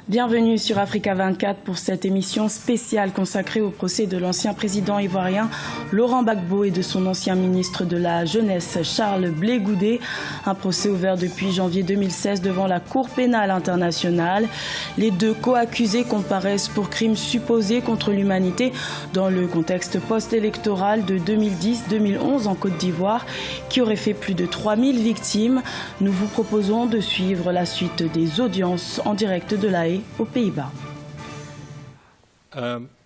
Bienvenue sur Africa 24 pour cette émission spéciale consacrée au procès de l'ancien président ivoirien Laurent Gbagbo et de son ancien ministre de la Jeunesse Charles Blé Goudé. Un procès ouvert depuis janvier 2016 devant la Cour pénale internationale. Les deux co-accusés comparaissent pour crimes supposés contre l'humanité dans le contexte post-électoral de 2010-2011 en Côte d'Ivoire qui aurait fait plus de 3000 victimes. Nous vous proposons de suivre la suite des audiences en direct de La Haye aux Pays-Bas.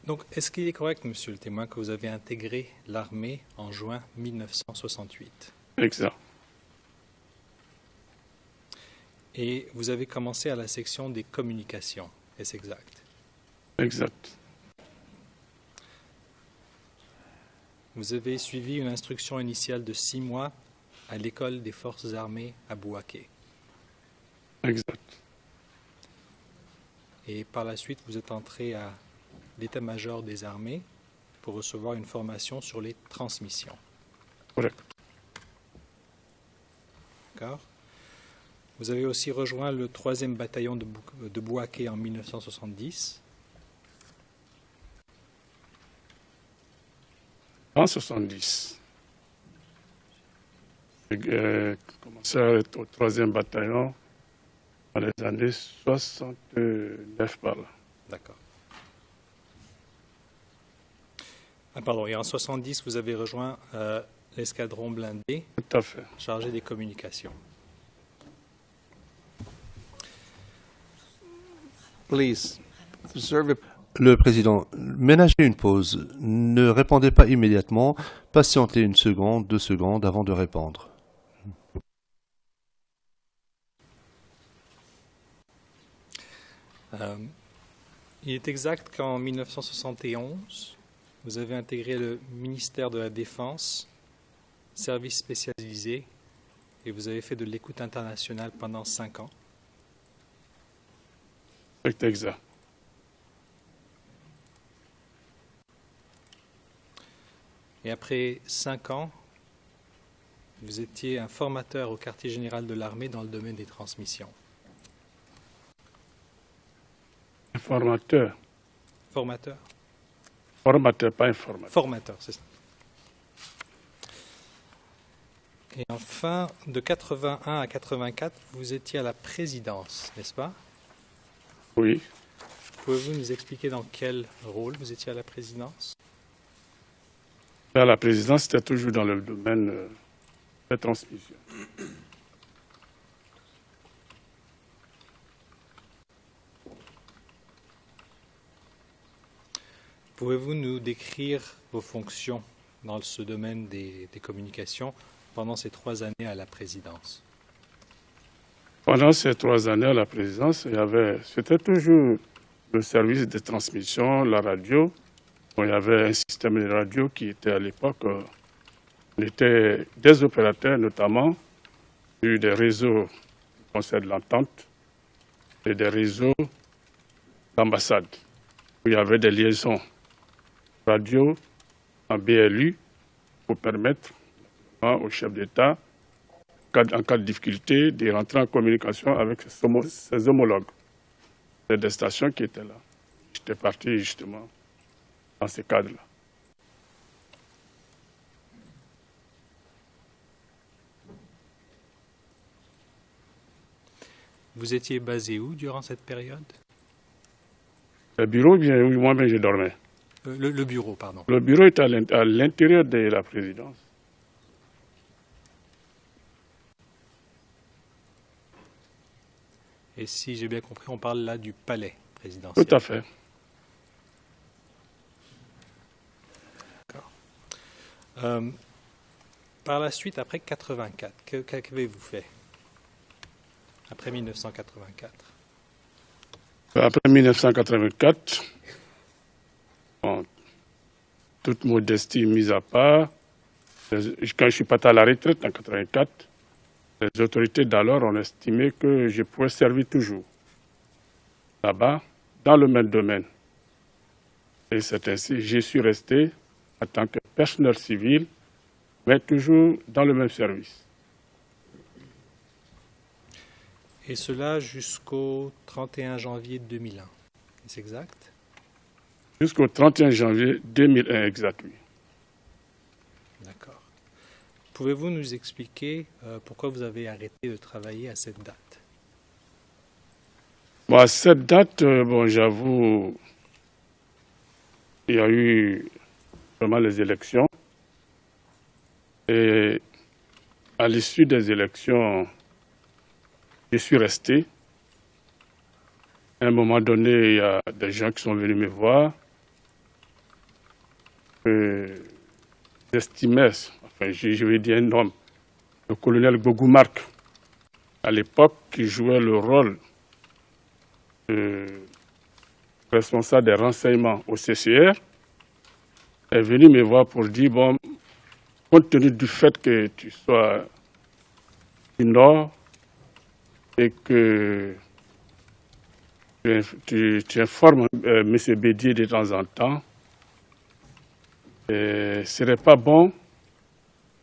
Donc, est-ce qu'il est correct, monsieur le témoin, que vous avez intégré l'armée en juin 1968? Exact. Et vous avez commencé à la section des communications, est-ce exact? Exact. Vous avez suivi une instruction initiale de 6 mois à l'école des forces armées à Bouaké. Exact. Et par la suite, vous êtes entré à l'état-major des armées pour recevoir une formation sur les transmissions. Correct. D'accord. Vous avez aussi rejoint le 3e bataillon de Bouaké en 1970. En 70, j'ai commencé à être au 3e bataillon dans les années 69 par là. D'accord. Ah, pardon, et en 70, vous avez rejoint l'escadron blindé Tout à fait. chargé des communications. Please, le président, ménagez une pause. Ne répondez pas immédiatement. Patientez une seconde, 2 secondes avant de répondre. Il est exact qu'en 1971, vous avez intégré le ministère de la Défense, service spécialisé, et vous avez fait de l'écoute internationale pendant 5 ans. C'est exact. Et après 5 ans, vous étiez un formateur au quartier général de l'armée dans le domaine des transmissions. Informateur. Formateur? Formateur, pas informateur. Formateur, c'est ça. Et enfin, de 81 à 84, vous étiez à la présidence, n'est-ce pas? Oui. Pouvez-vous nous expliquer dans quel rôle vous étiez à la présidence? À la présidence, c'était toujours dans le domaine des transmissions. Pouvez-vous nous décrire vos fonctions dans ce domaine des communications pendant ces 3 années à la présidence? Pendant ces 3 années à la présidence, c'était toujours le service de transmission, la radio. Bon, il y avait un système de radio qui était à l'époque, on était des opérateurs notamment, eu des réseaux du Conseil de l'Entente et des réseaux d'ambassade, où il y avait des liaisons radio en BLU pour permettre au chef d'État, en cas de difficulté, de rentrer en communication avec ses homologues. C'est des stations qui étaient là. J'étais parti justement dans ce cadre-là. Vous étiez basé où durant cette période? Le bureau, bien, moi-même, je dormais. Le bureau, pardon. Le bureau était à l'intérieur de la présidence. Et si j'ai bien compris, on parle là du palais présidentiel. Tout à fait. D'accord. Par la suite, après 84, qu'avez-vous fait? Après 1984? Après 1984, bon, toute modestie mise à part, quand je suis parti à la retraite en 1984, les autorités d'alors ont estimé que je pouvais servir toujours là-bas, dans le même domaine. Et c'est ainsi, je suis resté en tant que personnel civil, mais toujours dans le même service. Et cela jusqu'au 31 janvier 2001. Est-ce exact? Jusqu'au 31 janvier 2001, exact, oui. D'accord. Pouvez-vous nous expliquer pourquoi vous avez arrêté de travailler à cette date? Bon, à cette date, j'avoue, il y a eu vraiment les élections. Et à l'issue des élections, je suis resté. À un moment donné, il y a des gens qui sont venus me voir. J'estimais, enfin, je vais dire un homme, le colonel Gogoumark, à l'époque, qui jouait le rôle de responsable des renseignements au CCR, est venu me voir pour dire, bon, compte tenu du fait que tu sois du Nord et que tu informes M. Bédier de temps en temps, ce ne serait pas bon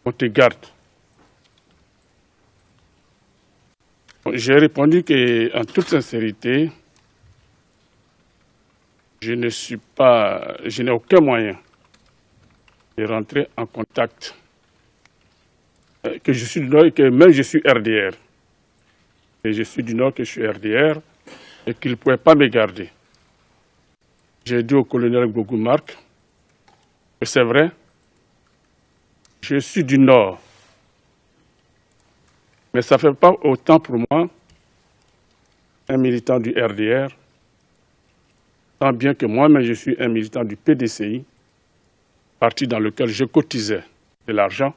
qu'on te garde. J'ai répondu qu'en toute sincérité, je n'ai aucun moyen de rentrer en contact, que je suis du Nord et que même je suis RDR. Et je suis du Nord, que je suis RDR, et qu'il ne pouvait pas me garder. J'ai dit au colonel Gogoumark que c'est vrai, je suis du Nord, mais ça ne fait pas autant pour moi, un militant du RDR, tant bien que moi-même je suis un militant du PDCI, parti dans lequel je cotisais de l'argent,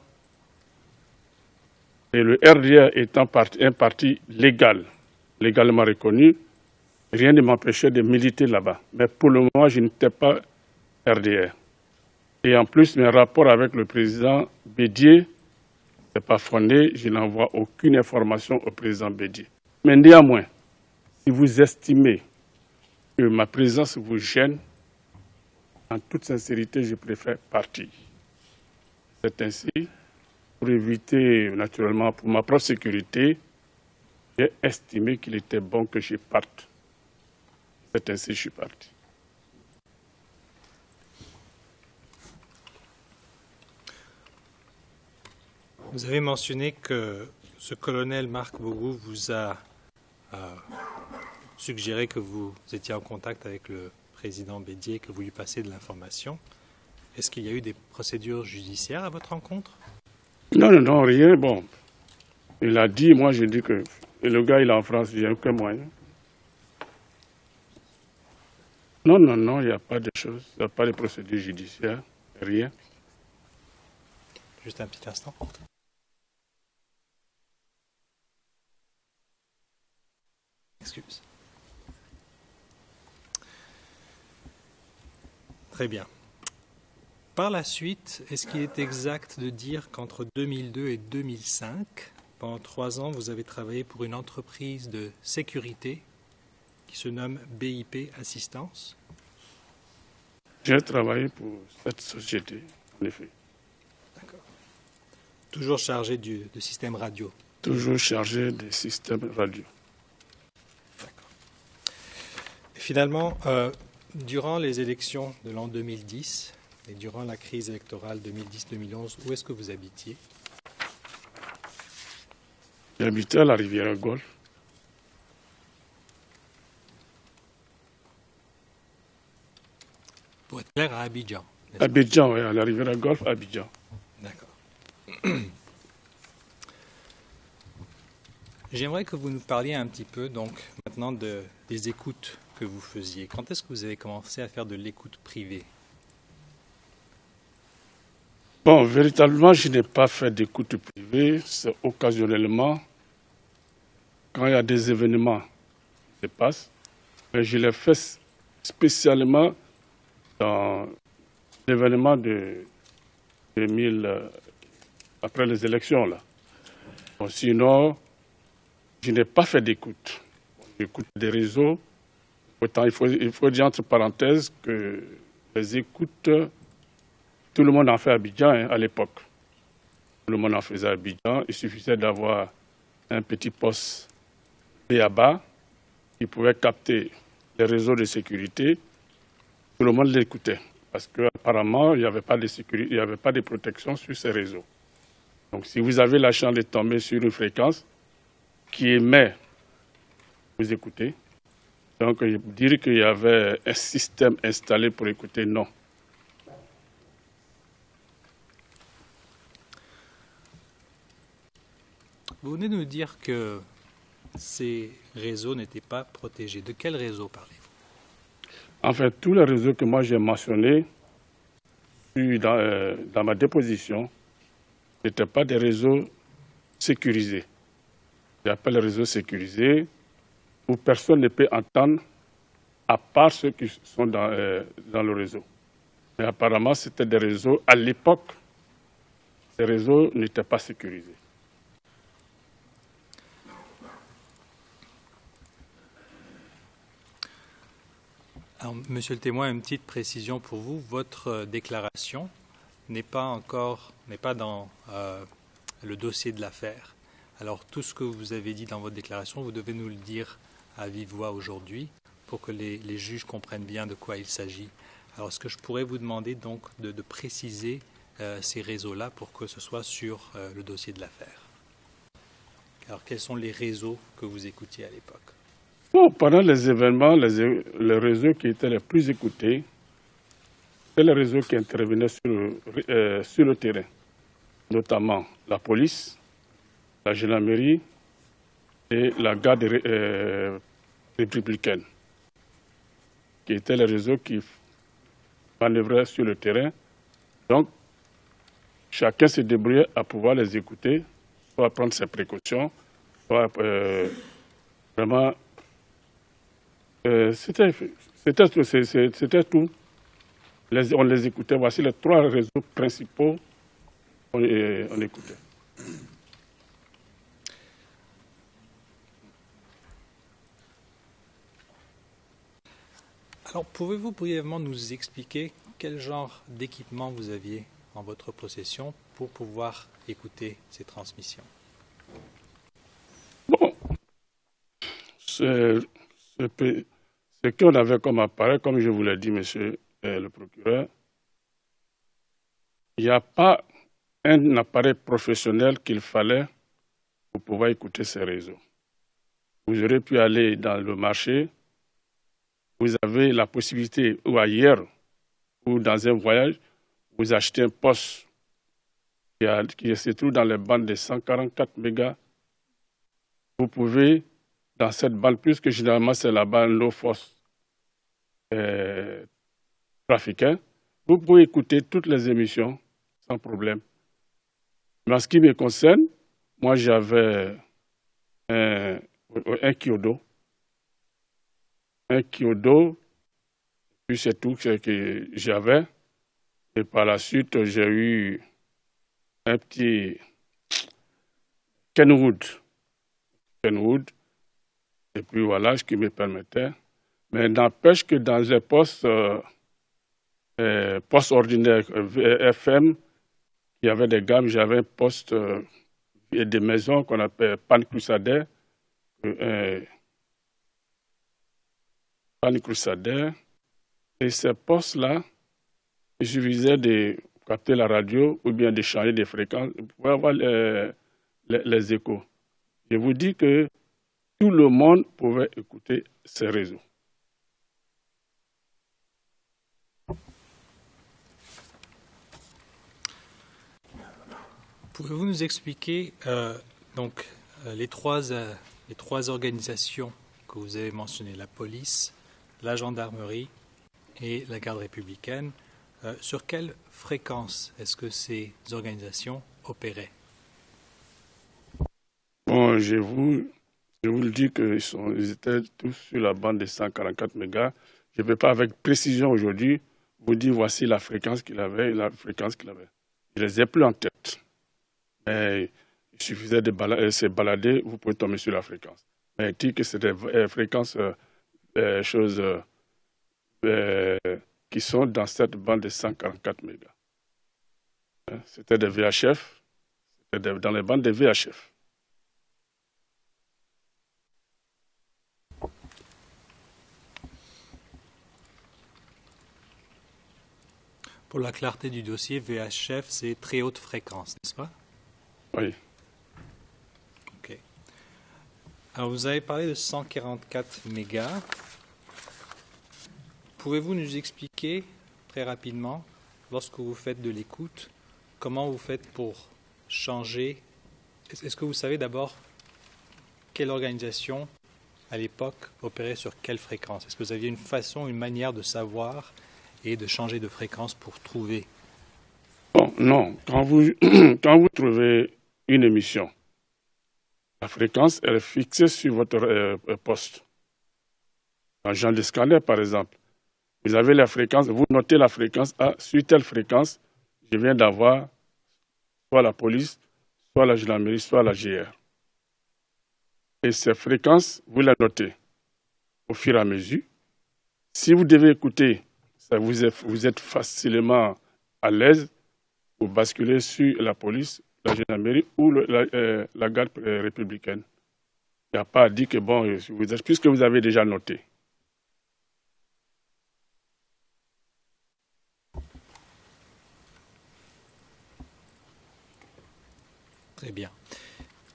et le RDR étant un parti légal, légalement reconnu, rien ne m'empêchait de militer là-bas. Mais pour le moment, je n'étais pas RDR. Et en plus, mes rapports avec le président Bédier n'est pas fondé, je n'envoie aucune information au président Bédier. Mais néanmoins, si vous estimez que ma présence vous gêne, en toute sincérité, je préfère partir. C'est ainsi, pour éviter, naturellement, pour ma propre sécurité, j'ai estimé qu'il était bon que je parte. C'est ainsi que je suis parti. Vous avez mentionné que ce colonel Marc Bogou vous a suggéré que vous étiez en contact avec le président Bédier, que vous lui passiez de l'information. Est-ce qu'il y a eu des procédures judiciaires à votre rencontre? Non, rien. Bon, il a dit, moi j'ai dit que le gars il est en France, il n'y a aucun moyen. Non, il n'y a pas de choses, il n'y a pas de procédure judiciaire, rien. Juste un petit instant. Excuse. Très bien. Par la suite, est-ce qu'il est exact de dire qu'entre 2002 et 2005, pendant 3 ans, vous avez travaillé pour une entreprise de sécurité qui se nomme BIP Assistance? J'ai travaillé pour cette société, en effet. D'accord. Toujours chargé de système radio? Toujours chargé des systèmes radio. D'accord. Et finalement, durant les élections de l'an 2010 et durant la crise électorale 2010-2011, où est-ce que vous habitiez? J'habitais à la rivière Golfe. Pour être clair, à Abidjan. Abidjan, oui, à la rivière Golfe, Abidjan. D'accord. J'aimerais que vous nous parliez un petit peu, donc, maintenant des écoutes que vous faisiez. Quand est-ce que vous avez commencé à faire de l'écoute privée? Bon, véritablement, je n'ai pas fait d'écoute privée. C'est occasionnellement, quand il y a des événements qui se passent. Mais je l'ai fait spécialement dans l'événement de 2000, après les élections, là. Bon, sinon, je n'ai pas fait d'écoute. J'écoute des réseaux. Pourtant, il faut dire entre parenthèses que les écoutes, tout le monde en fait à Abidjan, hein, à l'époque. Tout le monde en faisait à Abidjan. Il suffisait d'avoir un petit poste B.A.B.A. qui pouvait capter les réseaux de sécurité. Tout le monde l'écoutait parce qu'apparemment, il n'y avait pas de sécurité, il n'y avait pas de protection sur ces réseaux. Donc, si vous avez la chance de tomber sur une fréquence qui émet, vous écoutez. Donc, dire qu'il y avait un système installé pour écouter, non. Vous venez de nous dire que ces réseaux n'étaient pas protégés. De quel réseau parlez-vous? En fait, tous les réseaux que moi j'ai mentionnés dans ma déposition n'étaient pas des réseaux sécurisés. J'appelle les réseaux sécurisés où personne ne peut entendre à part ceux qui sont dans le réseau. Mais apparemment, c'était des réseaux, à l'époque, ces réseaux n'étaient pas sécurisés. Alors, monsieur le témoin, une petite précision pour vous. Votre déclaration n'est pas dans le dossier de l'affaire. Alors, tout ce que vous avez dit dans votre déclaration, vous devez nous le dire à vive voix aujourd'hui pour que les juges comprennent bien de quoi il s'agit. Alors, est-ce que je pourrais vous demander donc de préciser ces réseaux-là pour que ce soit sur le dossier de l'affaire? Alors, quels sont les réseaux que vous écoutiez à l'époque? Bon, pendant les événements, les réseaux qui étaient les plus écoutés, c'est les réseaux qui intervenaient sur le terrain, notamment la police, la gendarmerie et la garde républicaine, qui étaient les réseaux qui manœuvraient sur le terrain. Donc, chacun se débrouillait à pouvoir les écouter, soit prendre ses précautions, soit vraiment... C'était tout. On les écoutait. Voici les trois réseaux principaux qu'on écoutait. Alors, pouvez-vous brièvement nous expliquer quel genre d'équipement vous aviez en votre possession pour pouvoir écouter ces transmissions? Bon, ce qu'on avait comme appareil, comme je vous l'ai dit, monsieur le procureur, il n'y a pas un appareil professionnel qu'il fallait pour pouvoir écouter ces réseaux. Vous aurez pu aller dans le marché, vous avez la possibilité, ou ailleurs, ou dans un voyage, vous achetez un poste qui se trouve dans les bandes de 144 mégas. Vous pouvez, dans cette bande, puisque généralement c'est la bande low force trafiquée, vous pouvez écouter toutes les émissions sans problème. Mais en ce qui me concerne, moi j'avais un Kyodo. Un Kyodo, puis c'est tout ce que j'avais. Et par la suite, j'ai eu un petit Kenwood. Et puis voilà ce qui me permettait. Mais n'empêche que dans les postes ordinaires FM, il y avait des gammes, j'avais un poste et des maisons qu'on appelle Pan-Crusader. Pan-Crusader. Et ces postes-là, il suffisait de capter la radio ou bien de changer de fréquence pour avoir les échos. Je vous dis que tout le monde pouvait écouter ces réseaux. Pouvez-vous nous expliquer les trois organisations que vous avez mentionnées, la police, la gendarmerie et la garde républicaine, sur quelle fréquence est-ce que ces organisations opéraient? Bon, je vous le dis qu'ils étaient tous sur la bande de 144 mégas. Je ne peux pas avec précision aujourd'hui vous dire voici la fréquence qu'il avait et la fréquence qu'il avait. Je ne les ai plus en tête. Mais il suffisait de se balader, vous pouvez tomber sur la fréquence. Mais dire que c'est des fréquences, qui sont dans cette bande de 144 mégas. C'était des VHF, c'était dans les bandes de VHF. Pour la clarté du dossier, VHF, c'est très haute fréquence, n'est-ce pas? Oui. OK. Alors, vous avez parlé de 144 mégas. Pouvez-vous nous expliquer très rapidement, lorsque vous faites de l'écoute, comment vous faites pour changer? Est-ce que vous savez d'abord quelle organisation, à l'époque, opérait sur quelle fréquence? Est-ce que vous aviez une façon, une manière de savoir et de changer de fréquence pour trouver? Bon, non. Quand vous trouvez une émission, la fréquence elle est fixée sur votre poste. Un genre de scanner, par exemple. Vous avez la fréquence, vous notez la fréquence. Ah, sur telle fréquence, je viens d'avoir soit la police, soit la gendarmerie, soit la GR. Et ces fréquences, vous la notez au fur et à mesure. Si vous devez écouter, vous êtes facilement à l'aise, vous basculez sur la police, la gendarmerie ou la garde républicaine. Il n'y a pas à dire que bon, puisque vous avez déjà noté. Très bien.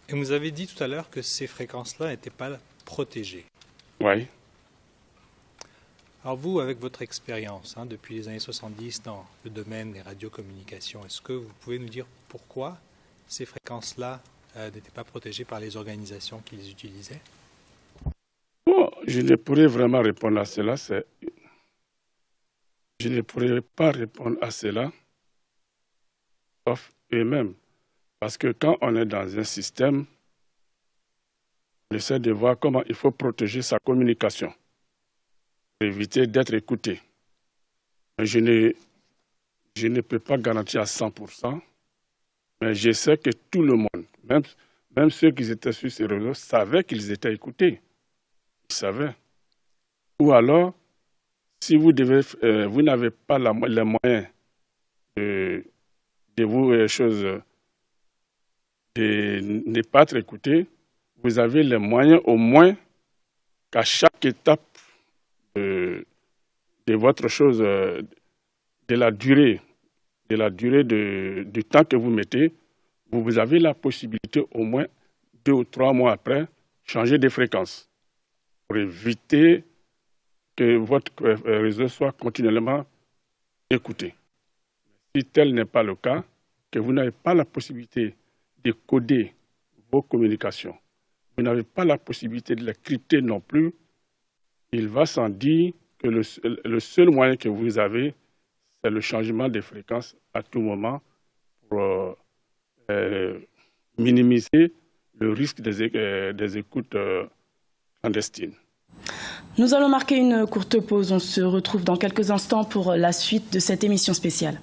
Et vous avez dit tout à l'heure que ces fréquences-là n'étaient pas protégées. Oui. Alors vous, avec votre expérience depuis les années 70 dans le domaine des radiocommunications, est-ce que vous pouvez nous dire pourquoi ces fréquences-là n'étaient pas protégées par les organisations qui les utilisaient? Bon, je ne pourrais vraiment répondre à cela. Je ne pourrais pas répondre à cela, sauf eux-mêmes. Parce que quand on est dans un système, on essaie de voir comment il faut protéger sa communication, pour éviter d'être écouté. Mais je ne peux pas garantir à 100%, mais je sais que tout le monde, même ceux qui étaient sur ces réseaux, savaient qu'ils étaient écoutés. Ils savaient. Ou alors, si vous n'avez pas les moyens de vous de ne pas être écouté, vous avez les moyens au moins qu'à chaque étape de votre chose, de la durée du temps que vous mettez, vous avez la possibilité au moins 2 ou 3 mois après changer de fréquence pour éviter que votre réseau soit continuellement écouté. Si tel n'est pas le cas, que vous n'avez pas la possibilité de coder vos communications, vous n'avez pas la possibilité de les crypter non plus, il va sans dire que le seul moyen que vous avez, c'est le changement de fréquence à tout moment pour minimiser le risque des écoutes clandestines. Nous allons marquer une courte pause. On se retrouve dans quelques instants pour la suite de cette émission spéciale.